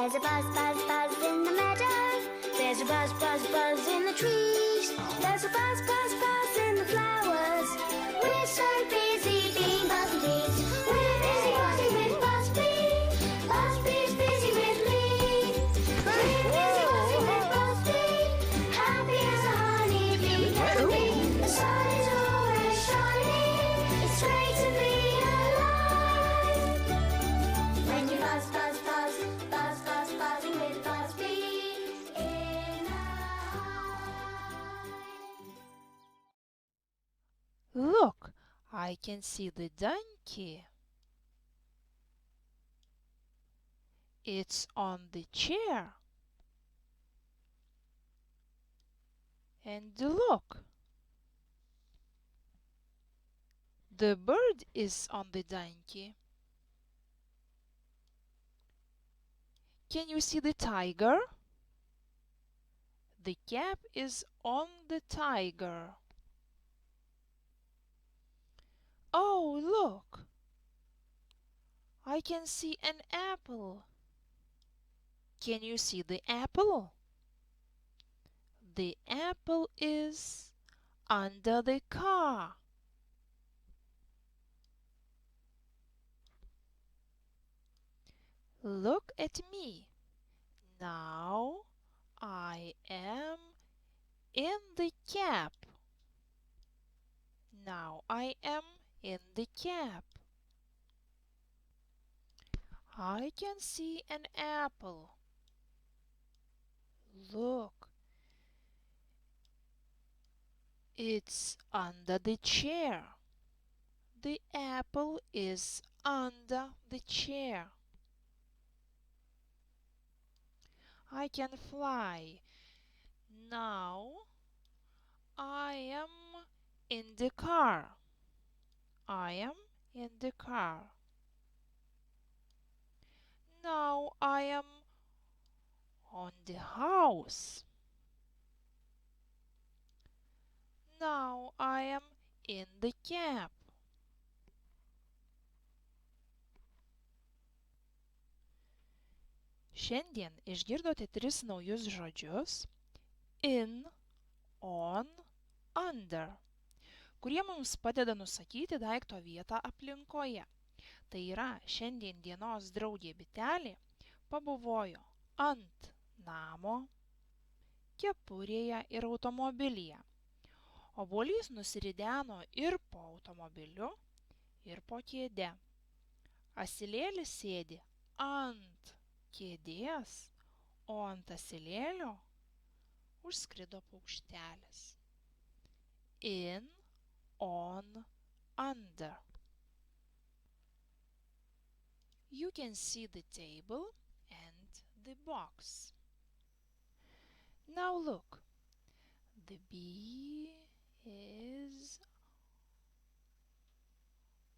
There's a buzz, buzz, buzz in the meadow. There's a buzz, buzz, buzz in the trees. There's a buzz, buzz, buzz in the flowers. We're so busy being buzz and bees. We're busy buzzing with Buzz Bee. Buzz Bee's busy with me. We're busy buzzing with Buzz Bee. Happy as a honeybee can be. The sun is always shining. It's great to be alive. When you buzz, buzz, buzz, buzz, buzz, buzzing with Buzz Bee in the hive. Look, I can see the donkey. It's on the chair. And look, the bird is on the donkey. Can you see the tiger? The cap is on the tiger. Oh, look! I can see an apple. Can you see the apple? The apple is under the car. Look at me. Now I am in the cap. Now I am in the cap. I can see an apple. Look. It's under the chair. The apple is under the chair. I can fly. Now I am in the car. I am in the car. Now I am on the house. Now I am in the cap. Šiandien išgirdote 3 naujus žodžius in, on, under, kurie mums padeda nusakyti daikto vietą aplinkoje. Tai yra, šiandien dienos draugė bitelė pabuvojo ant namo, kepurėje ir automobilyje. Obuolys nusirideno ir po automobiliu, ir po kėde. Asilėlis sėdi ant kėdės, o ant asilėlio užskrido paukštelis. In, on, under. You can see the table and the box. Now look. The bee is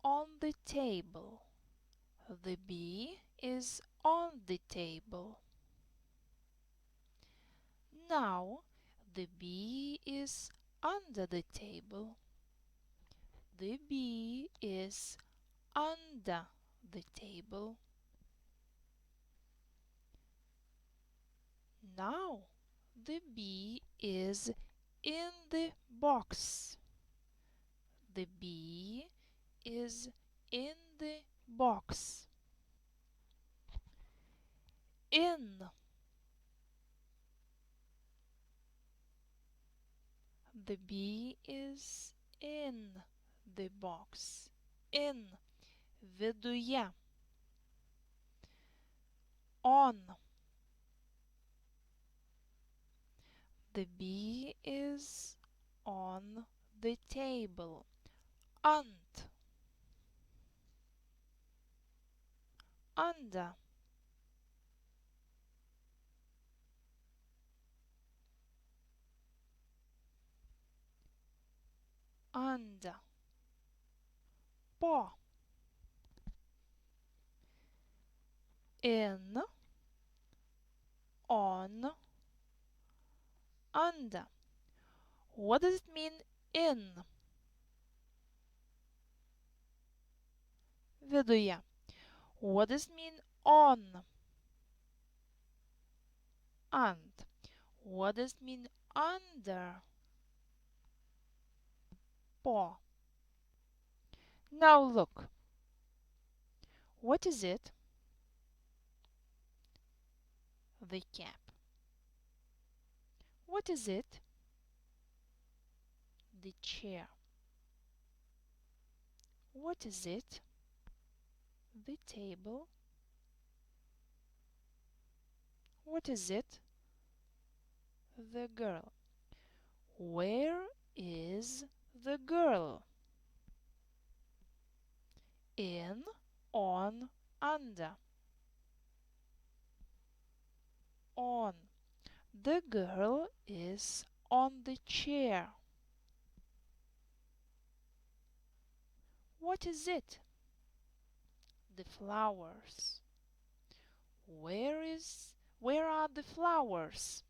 on the table. The bee is on the table. Now the bee is under the table. The bee is under the table. Now the bee is in the box. The bee is in the box. In. The bee is in the box. In. Viduje. On. The bee is on the table. Ant. Under. Under. Po. In. On. Under. What does it mean in? Viduje. What does it mean on? And. What does it mean under? Paw. Now look. What is it? The cap. What is it? The chair. What is it? The table. What is it? The girl. Where is the girl? In, on, under. On. The girl is on the chair. What is it? The flowers. Where are the flowers?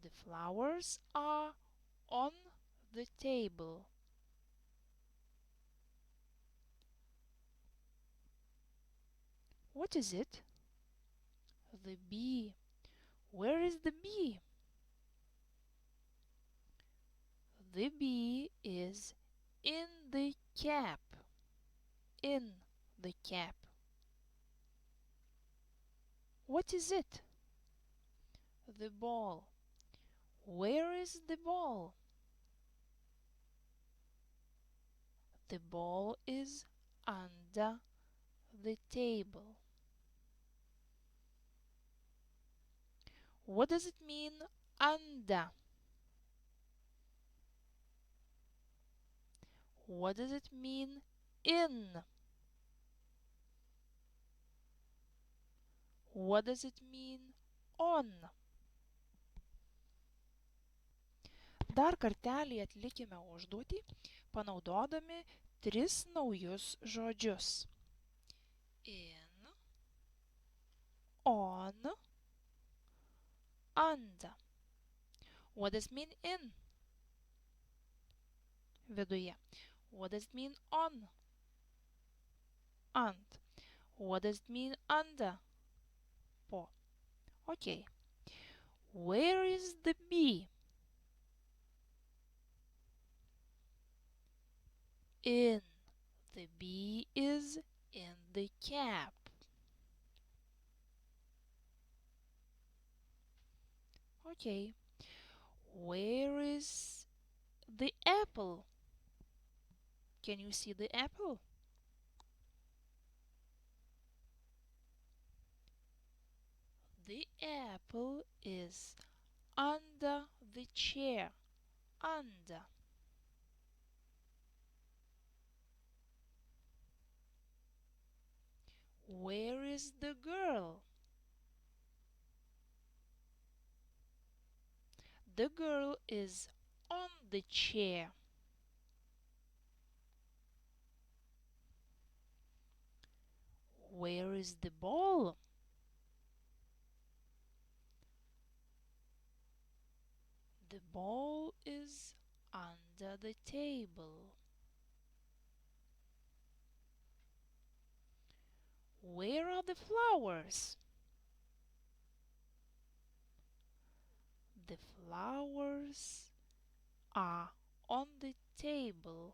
The flowers are on the table. What is it? The bee. Where is the bee? The bee is in the cap. In the cap. What is it? The ball. Where is the ball? The ball is under the table. What does it mean under? What does it mean in? What does it mean on? Dar kartelį atlikime užduotį, panaudodami 3 naujus žodžius. In, on, under. What does it mean in? Viduje. What does it mean on? Ant. What does it mean under? Po. Okay. Where is the bee? In. The bee is in the cap. Okay. Where is the apple? Can you see the apple? The apple is under the chair. Under. Where is the girl? The girl is on the chair. Where is the ball? The ball is under the table. Where are the flowers? The flowers are on the table.